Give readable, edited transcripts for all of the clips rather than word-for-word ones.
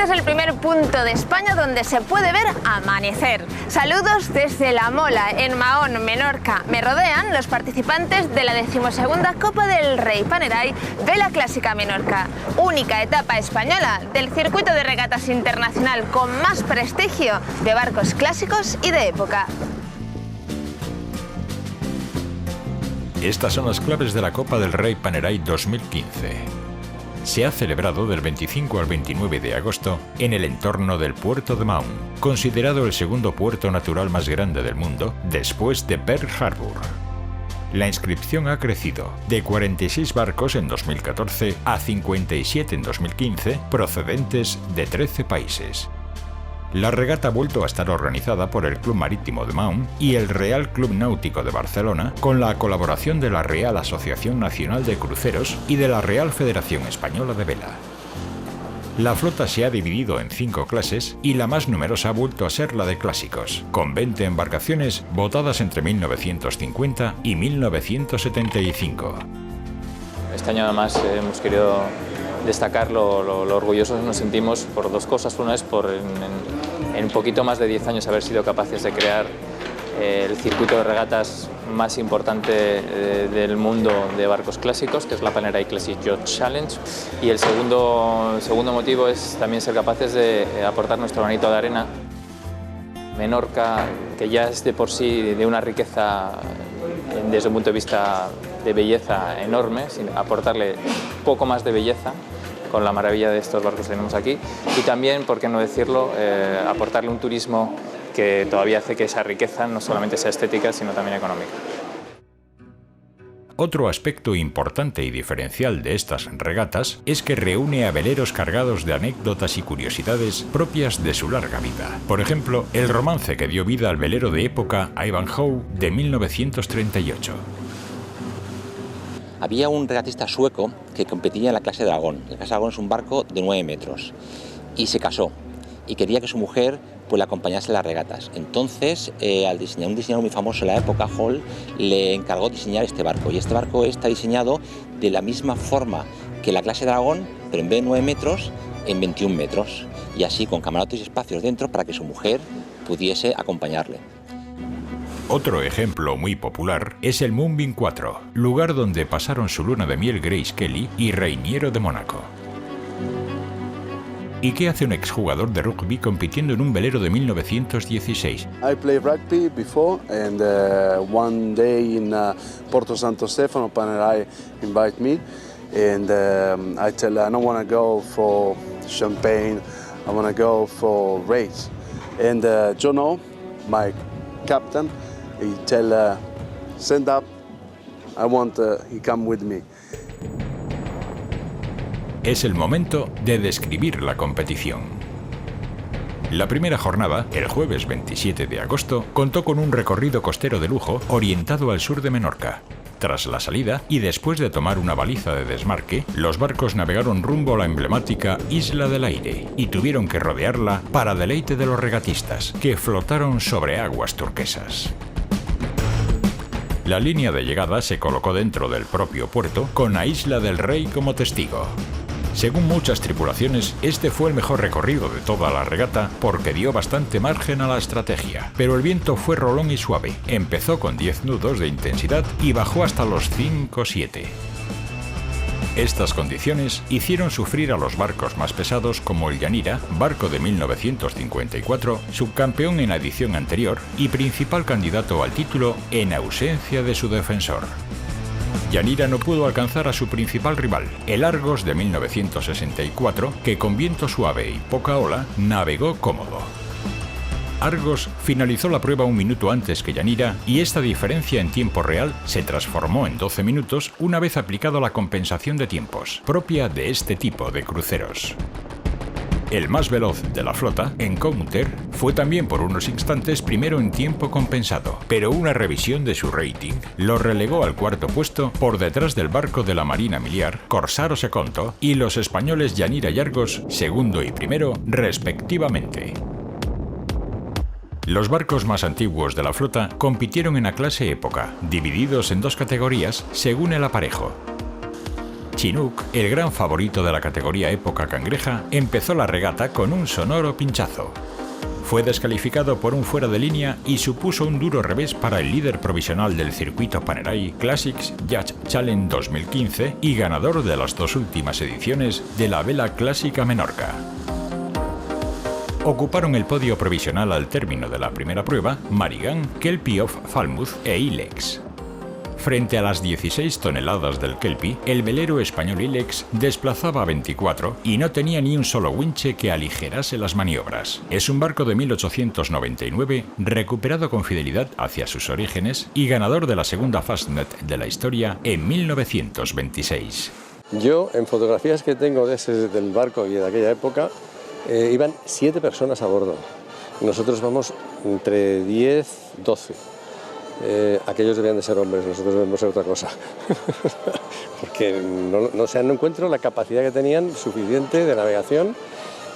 es el primer punto de España donde se puede ver amanecer. Saludos desde La Mola, en Mahón, Menorca. Me rodean los participantes de la 12ª Copa del Rey Panerai Vela Clásica Menorca, única etapa española del circuito de regatas internacional con más prestigio de barcos clásicos y de época. Estas son las claves de la Copa del Rey Panerai 2015. Se ha celebrado del 25 al 29 de agosto en el entorno del puerto de Mahón, considerado el segundo puerto natural más grande del mundo después de Pearl Harbor. La inscripción ha crecido de 46 barcos en 2014 a 57 en 2015, procedentes de 13 países. La regata ha vuelto a estar organizada por el Club Marítimo de Mahón y el Real Club Náutico de Barcelona, con la colaboración de la Real Asociación Nacional de Cruceros y de la Real Federación Española de Vela. La flota se ha dividido en 5 clases y la más numerosa ha vuelto a ser la de clásicos, con 20 embarcaciones votadas entre 1950 y 1975. Este año además hemos querido destacar lo orgullosos nos sentimos por dos cosas. Una es por en un poquito más de 10 años haber sido capaces de crear el circuito de regatas más importante del mundo de barcos clásicos, que es la Panerai Classic Yacht Challenge. Y el segundo motivo es también ser capaces de aportar nuestro granito de arena. Menorca, que ya es de por sí de una riqueza desde un punto de vista de belleza enorme, sin aportarle poco más de belleza con la maravilla de estos barcos que tenemos aquí, y también, por qué no decirlo, aportarle un turismo que todavía hace que esa riqueza no solamente sea estética, sino también económica. Otro aspecto importante y diferencial de estas regatas es que reúne a veleros cargados de anécdotas y curiosidades propias de su larga vida. Por ejemplo, el romance que dio vida al velero de época Ivanhoe de 1938. Había un regatista sueco que competía en la clase Dragón. La clase Dragón es un barco de 9 metros y se casó y quería que su mujer pues la acompañase en las regatas. Entonces, un diseñador muy famoso en la época, Hall, le encargó diseñar este barco. Y este barco está diseñado de la misma forma que la clase Dragón, pero en vez de 9 metros, en 21 metros. Y así con camarotes y espacios dentro para que su mujer pudiese acompañarle. Otro ejemplo muy popular es el Moonbeam 4, lugar donde pasaron su luna de miel Grace Kelly y Reiniero de Mónaco. ¿Y qué hace un exjugador de rugby compitiendo en un velero de 1916? I played rugby before, and one day in Porto Santo Stefano, Panerai invite me, and I tell I don't want to go for champagne, I want to go for race. And Jono, my captain, he tell send up, I want he come with me. Es el momento de describir la competición. La primera jornada, el jueves 27 de agosto, contó con un recorrido costero de lujo orientado al sur de Menorca. Tras la salida, y después de tomar una baliza de desmarque, los barcos navegaron rumbo a la emblemática Isla del Aire y tuvieron que rodearla para deleite de los regatistas, que flotaron sobre aguas turquesas. La línea de llegada se colocó dentro del propio puerto, con la Isla del Rey como testigo. Según muchas tripulaciones, este fue el mejor recorrido de toda la regata porque dio bastante margen a la estrategia. Pero el viento fue rolón y suave. Empezó con 10 nudos de intensidad y bajó hasta los 5-7. Estas condiciones hicieron sufrir a los barcos más pesados como el Yanira, barco de 1954, subcampeón en la edición anterior y principal candidato al título en ausencia de su defensor. Yanira no pudo alcanzar a su principal rival, el Argos de 1964, que con viento suave y poca ola navegó cómodo. Argos finalizó la prueba un minuto antes que Yanira y esta diferencia en tiempo real se transformó en 12 minutos una vez aplicado la compensación de tiempos, propia de este tipo de cruceros. El más veloz de la flota, Encounter, fue también por unos instantes primero en tiempo compensado, pero una revisión de su rating lo relegó al cuarto puesto por detrás del barco de la Marina Miliar, Corsaro Seconto, y los españoles Yanira y Argos, segundo y primero, respectivamente. Los barcos más antiguos de la flota compitieron en la clase Época, divididos en dos categorías según el aparejo. Chinook, el gran favorito de la categoría época cangreja, empezó la regata con un sonoro pinchazo. Fue descalificado por un fuera de línea y supuso un duro revés para el líder provisional del circuito Panerai Classics Yacht Challenge 2015 y ganador de las 2 últimas ediciones de la Vela Clásica Menorca. Ocuparon el podio provisional al término de la primera prueba Marigan, Kelpie of Falmouth e Ilex. Frente a las 16 toneladas del Kelpie, el velero español Ilex desplazaba a 24 y no tenía ni un solo winche que aligerase las maniobras. Es un barco de 1899, recuperado con fidelidad hacia sus orígenes y ganador de la segunda Fastnet de la historia en 1926. Yo, en fotografías que tengo del barco y de aquella época, iban 7 personas a bordo. Nosotros vamos entre 10 y 12. Aquellos debían de ser hombres, nosotros debemos ser otra cosa. Porque no encuentro la capacidad que tenían suficiente de navegación.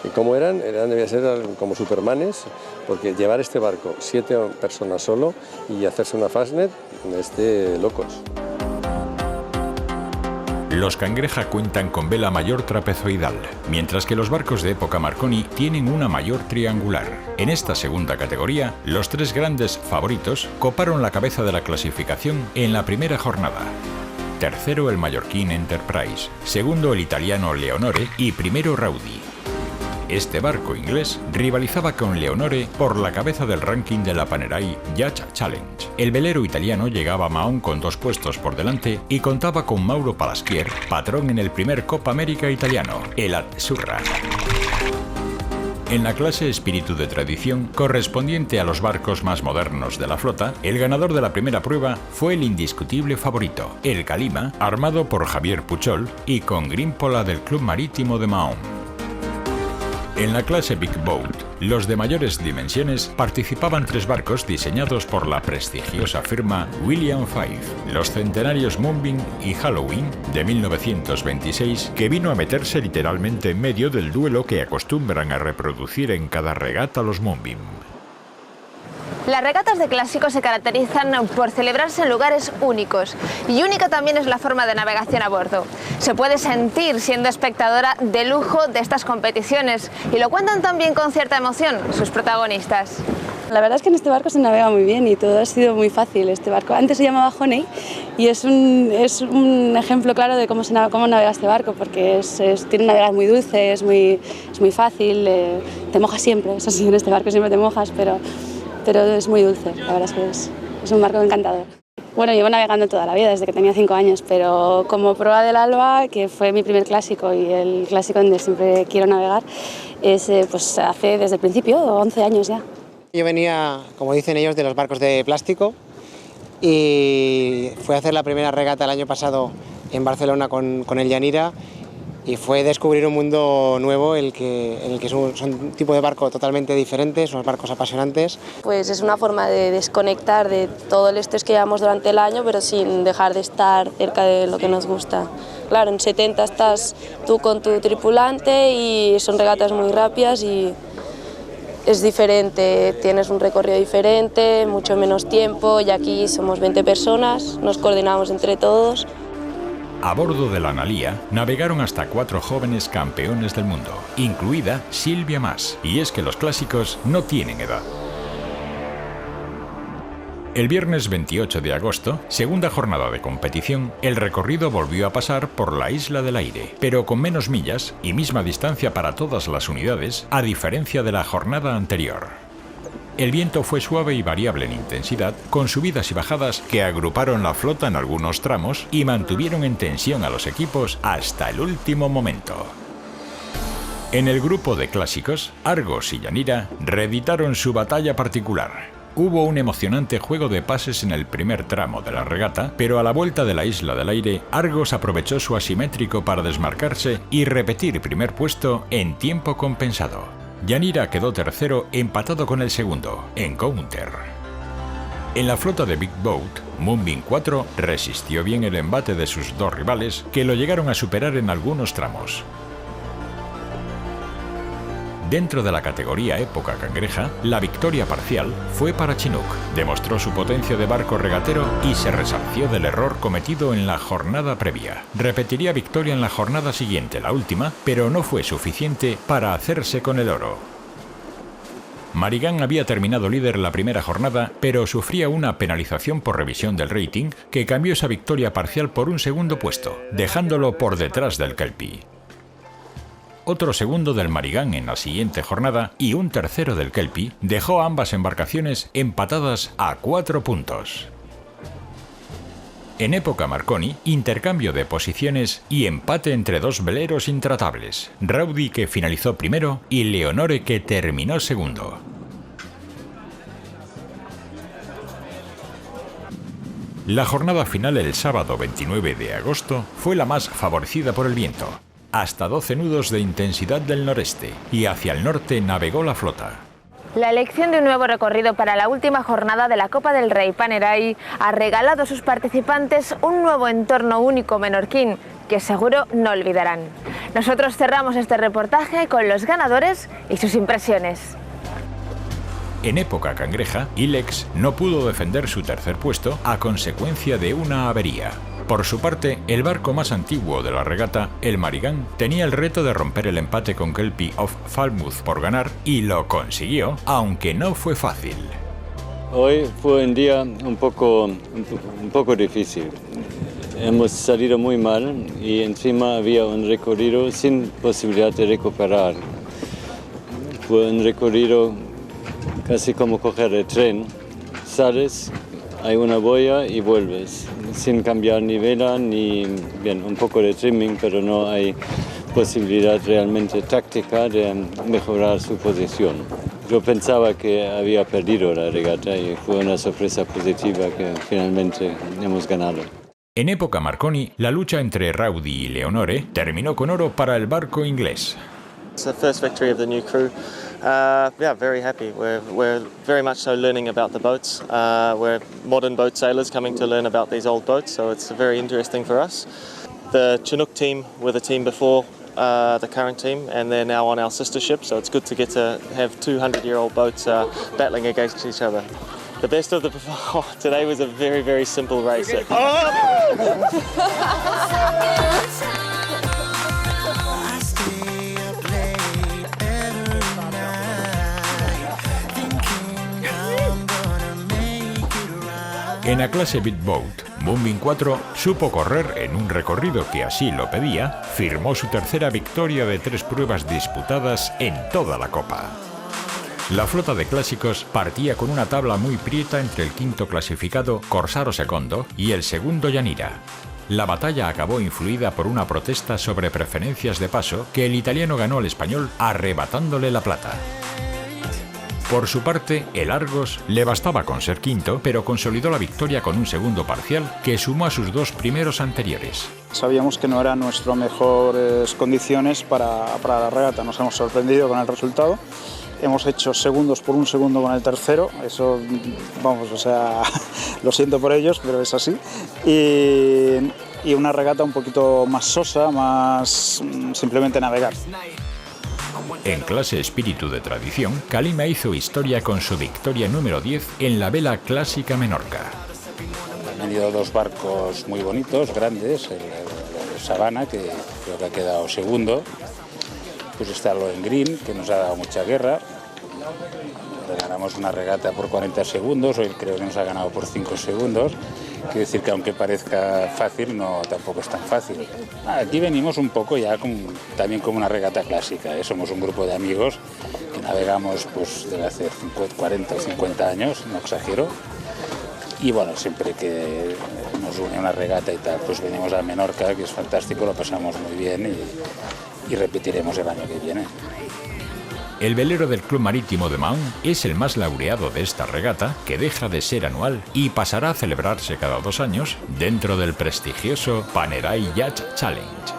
Y cómo debían ser como supermanes, porque llevar este barco 7 personas solo y hacerse una Fastnet es de locos. Los cangreja cuentan con vela mayor trapezoidal, mientras que los barcos de época Marconi tienen una mayor triangular. En esta segunda categoría, los 3 grandes favoritos coparon la cabeza de la clasificación en la primera jornada. Tercero el mallorquín Enterprise, segundo el italiano Leonore y primero Rowdy. Este barco inglés rivalizaba con Leonore por la cabeza del ranking de la Panerai Yacht Challenge. El velero italiano llegaba a Mahón con 2 puestos por delante y contaba con Mauro Palasquier, patrón en el primer Copa América italiano, el Azzurra. En la clase Espíritu de Tradición, correspondiente a los barcos más modernos de la flota, el ganador de la primera prueba fue el indiscutible favorito, el Calima, armado por Javier Puchol y con Grímpola del Club Marítimo de Mahón. En la clase Big Boat, los de mayores dimensiones, participaban 3 barcos diseñados por la prestigiosa firma William Fife, los centenarios Moonbeam y Halloween de 1926, que vino a meterse literalmente en medio del duelo que acostumbran a reproducir en cada regata los Moonbeam. Las regatas de clásicos se caracterizan por celebrarse en lugares únicos, y única también es la forma de navegación a bordo. Se puede sentir siendo espectadora de lujo de estas competiciones, y lo cuentan también con cierta emoción sus protagonistas. La verdad es que en este barco se navega muy bien y todo ha sido muy fácil. Este barco antes se llamaba Honey y es un ejemplo claro de cómo navega este barco, porque tiene una navegada muy dulce, es muy fácil, te mojas siempre, eso sí, en este barco siempre te mojas, pero es muy dulce, la verdad es que es un barco encantador. Bueno, llevo navegando toda la vida, desde que tenía 5 años, pero como proa del Alba, que fue mi primer clásico y el clásico donde siempre quiero navegar, pues hace desde el principio, 11 años ya. Yo venía, como dicen ellos, de los barcos de plástico y fui a hacer la primera regata el año pasado en Barcelona con el Yanira, y fue descubrir un mundo nuevo en el que son un tipo de barco totalmente diferentes, unos barcos apasionantes. Pues es una forma de desconectar de todo el estrés que llevamos durante el año, pero sin dejar de estar cerca de lo que nos gusta. Claro, en 70 estás tú con tu tripulante y son regatas muy rápidas y es diferente, tienes un recorrido diferente, mucho menos tiempo, y aquí somos 20 personas, nos coordinamos entre todos. A bordo de la Analía navegaron hasta 4 jóvenes campeones del mundo, incluida Silvia Mas, y es que los clásicos no tienen edad. El viernes 28 de agosto, segunda jornada de competición, el recorrido volvió a pasar por la Isla del Aire, pero con menos millas y misma distancia para todas las unidades, a diferencia de la jornada anterior. El viento fue suave y variable en intensidad, con subidas y bajadas que agruparon la flota en algunos tramos y mantuvieron en tensión a los equipos hasta el último momento. En el grupo de clásicos, Argos y Yanira reeditaron su batalla particular. Hubo un emocionante juego de pases en el primer tramo de la regata, pero a la vuelta de la Isla del Aire, Argos aprovechó su asimétrico para desmarcarse y repetir primer puesto en tiempo compensado. Yanira quedó tercero empatado con el segundo, en counter. En la flota de Big Boat, Moonbeam 4 resistió bien el embate de sus 2 rivales, que lo llegaron a superar en algunos tramos. Dentro de la categoría época cangreja, la victoria parcial fue para Chinook. Demostró su potencia de barco regatero y se resarció del error cometido en la jornada previa. Repetiría victoria en la jornada siguiente, la última, pero no fue suficiente para hacerse con el oro. Marigan había terminado líder la primera jornada, pero sufría una penalización por revisión del rating que cambió esa victoria parcial por un segundo puesto, dejándolo por detrás del Kelpie. Otro segundo del Marigan en la siguiente jornada y un tercero del Kelpie dejó a ambas embarcaciones empatadas a 4 puntos. En época Marconi, intercambio de posiciones y empate entre dos veleros intratables, Rowdy que finalizó primero y Leonore que terminó segundo. La jornada final el sábado 29 de agosto fue la más favorecida por el viento. Hasta 12 nudos de intensidad del noreste y hacia el norte navegó la flota. La elección de un nuevo recorrido para la última jornada de la Copa del Rey Panerai ha regalado a sus participantes un nuevo entorno único menorquín que seguro no olvidarán. Nosotros cerramos este reportaje con los ganadores y sus impresiones. En época cangreja, Ilex no pudo defender su tercer puesto a consecuencia de una avería. Por su parte, el barco más antiguo de la regata, el Marigan, tenía el reto de romper el empate con Kelpie of Falmouth por ganar y lo consiguió, aunque no fue fácil. Hoy fue un día un poco difícil. Hemos salido muy mal y encima había un recorrido sin posibilidad de recuperar. Fue un recorrido casi como coger el tren. Sales, hay una boya y vuelves, sin cambiar ni vela ni bien, un poco de trimming, pero no hay posibilidad realmente táctica de mejorar su posición. Yo pensaba que había perdido la regata y fue una sorpresa positiva que finalmente hemos ganado. En época Marconi, la lucha entre Rowdy y Leonore terminó con oro para el barco inglés. It's the first victory of the new crew. Yeah, very happy. We're very much so learning about the boats. We're modern boat sailors coming to learn about these old boats, so it's very interesting for us. The Chinook team were the team before the current team, and they're now on our sister ship, so it's good to get to have 200-year-old boats battling against each other. The best of the... Oh, today was a very, very simple race. En la clase Big Boat, Moonbeam 4 supo correr en un recorrido que así lo pedía, firmó su tercera victoria de 3 pruebas disputadas en toda la Copa. La flota de clásicos partía con una tabla muy prieta entre el quinto clasificado Corsaro Secondo y el segundo Yanira. La batalla acabó influida por una protesta sobre preferencias de paso que el italiano ganó al español arrebatándole la plata. Por su parte, el Argos le bastaba con ser quinto, pero consolidó la victoria con un segundo parcial que sumó a sus 2 primeros anteriores. Sabíamos que no eran nuestras mejores condiciones para la regata, nos hemos sorprendido con el resultado. Hemos hecho segundos por un segundo con el tercero, eso, vamos, o sea, lo siento por ellos, pero es así. Y una regata un poquito más sosa, más simplemente navegar. En clase Espíritu de Tradición, Kalima hizo historia con su victoria número 10 en la vela clásica Menorca. Han venido 2 barcos muy bonitos, grandes, el Savannah, que creo que ha quedado segundo. Pues está el Lohengrin, que nos ha dado mucha guerra. Ganamos una regata por 40 segundos, hoy creo que nos ha ganado por 5 segundos. Quiere decir que aunque parezca fácil, no, tampoco es tan fácil. Aquí venimos un poco ya también como una regata clásica, ¿eh? Somos un grupo de amigos que navegamos pues, desde hace 40 o 50 años, no exagero. Y bueno, siempre que nos une una regata y tal, pues venimos a Menorca, que es fantástico, lo pasamos muy bien y repetiremos el año que viene. El velero del Club Marítimo de Mahón es el más laureado de esta regata, que deja de ser anual y pasará a celebrarse cada 2 años dentro del prestigioso Panerai Yacht Challenge.